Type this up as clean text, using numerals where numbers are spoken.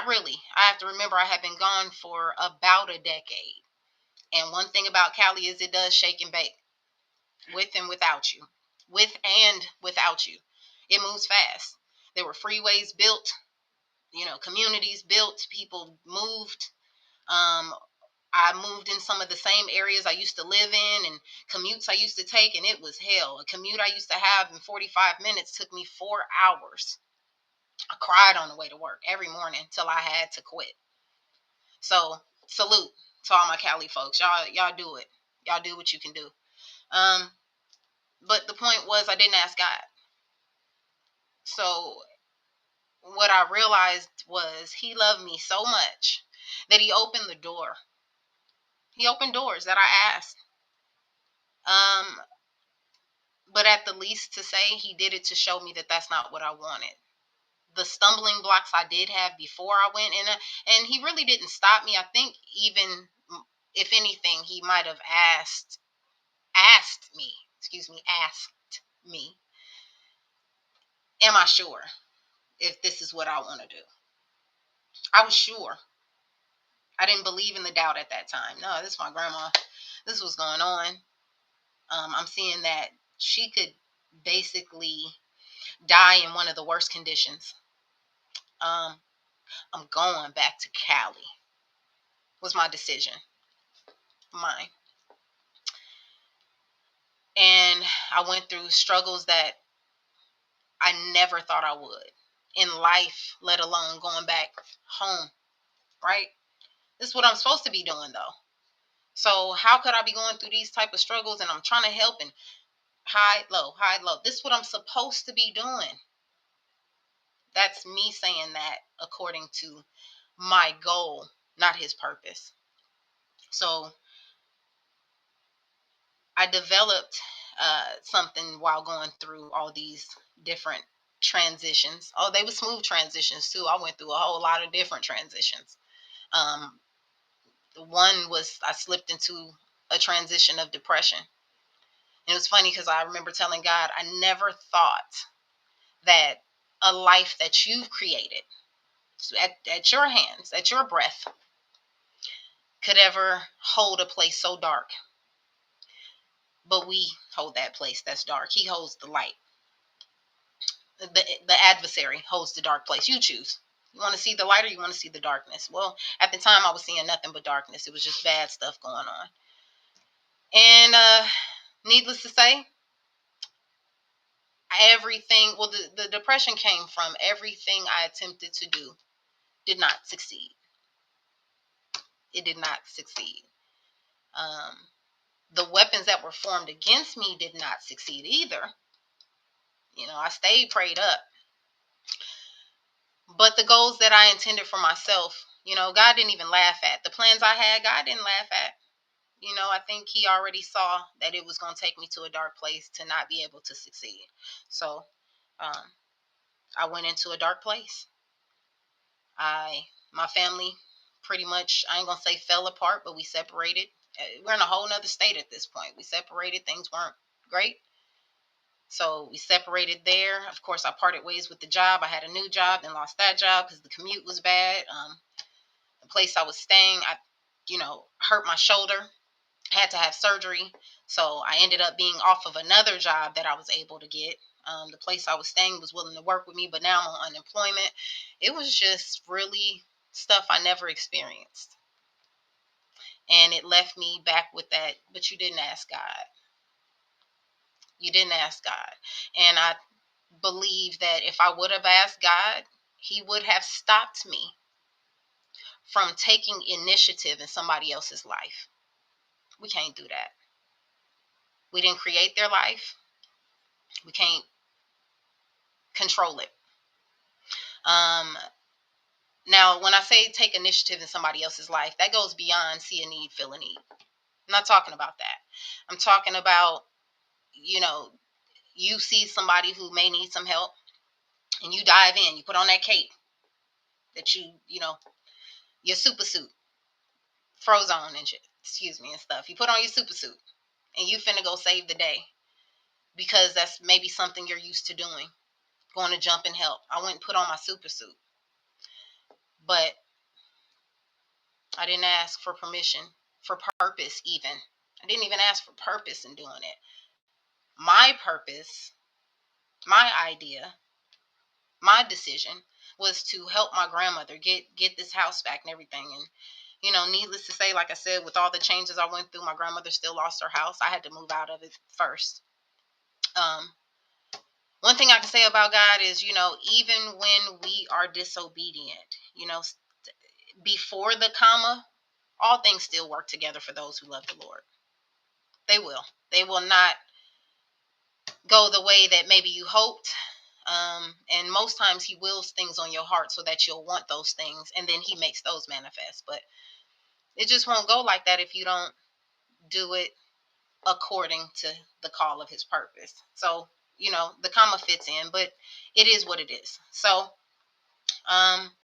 not really. I have to remember I had been gone for about a decade. And one thing about Cali is it does shake and bake, with and without you. With and without you. It moves fast. There were freeways built, communities built, people moved. Um, I moved in some of the same areas I used to live in, and commutes I used to take, and it was hell. A commute I used to have in 45 minutes took me 4 hours. I cried on the way to work every morning till I had to quit. So salute to all my Cali folks. Y'all do it. Y'all do what you can do. Um, but the point was I didn't ask God. So what I realized was he loved me so much that he opened the door. He opened doors that I asked. Um, but at the least to say he did it to show me that that's not what I wanted. The stumbling blocks I did have before I went in, and he really didn't stop me. I think even if anything, he might have asked me, am I sure if this is what I want to do? I was sure. I didn't believe in the doubt at that time. No, this is my grandma. This was going on. I'm seeing that she could basically die in one of the worst conditions. Um, I'm going back to Cali. Was my decision, mine. And I went through struggles that I never thought I would in life, let alone going back home, right? This is what I'm supposed to be doing, though. So how could I be going through these type of struggles and I'm trying to help and hide low, hide low? This is what I'm supposed to be doing. That's me saying that according to my goal, not his purpose. So I developed something while going through all these different transitions. Oh, they were smooth transitions too. I went through a whole lot of different transitions. Um, one was I slipped into a transition of depression. And it was funny because I remember telling God, I never thought that a life that you've created at your hands, at your breath, could ever hold a place so dark. But we hold that place that's dark. He holds the light. The adversary holds the dark place. You choose. You want to see the light or you want to see the darkness? Well, at the time I was seeing nothing but darkness. It was just bad stuff going on. And needless to say, everything, well, the depression came from everything I attempted to do did not succeed. It did not succeed. The weapons that were formed against me did not succeed either. I stayed prayed up. But the goals that I intended for myself, God didn't even laugh at. The plans I had, God didn't laugh at. I think he already saw that it was going to take me to a dark place to not be able to succeed. So I went into a dark place. My family pretty much, I ain't going to say fell apart, but we separated. We're in a whole nother state at this point. We separated. Things weren't great. So we separated there. Of course, I parted ways with the job. I had a new job and lost that job because the commute was bad. The place I was staying, I hurt my shoulder. I had to have surgery. So I ended up being off of another job that I was able to get. The place I was staying was willing to work with me, but now I'm on unemployment. It was just really stuff I never experienced. And it left me back with that, but you didn't ask God. You didn't ask God. And I believe that if I would have asked God, he would have stopped me from taking initiative in somebody else's life. We can't do that. We didn't create their life. We can't control it. Now, when I say take initiative in somebody else's life, that goes beyond see a need, feel a need. I'm not talking about that. I'm talking about, you see somebody who may need some help and you dive in, you put on that cape that your super suit, Frozone and shit, and stuff. You put on your super suit and you finna go save the day because that's maybe something you're used to doing, going to jump and help. I went and put on my super suit. But I didn't ask for permission, for purpose even. I didn't even ask for purpose in doing it. My purpose, my idea, my decision was to help my grandmother get this house back and everything. And needless to say, like I said, with all the changes I went through, my grandmother still lost her house. I had to move out of it first. Um, One thing I can say about God is, even when we are disobedient, before the comma, all things still work together for those who love the Lord. They will. They will not go the way that maybe you hoped. And most times he wills things on your heart so that you'll want those things, and then he makes those manifest. But it just won't go like that if you don't do it according to the call of his purpose. So, the comma fits in, but it is what it is. So,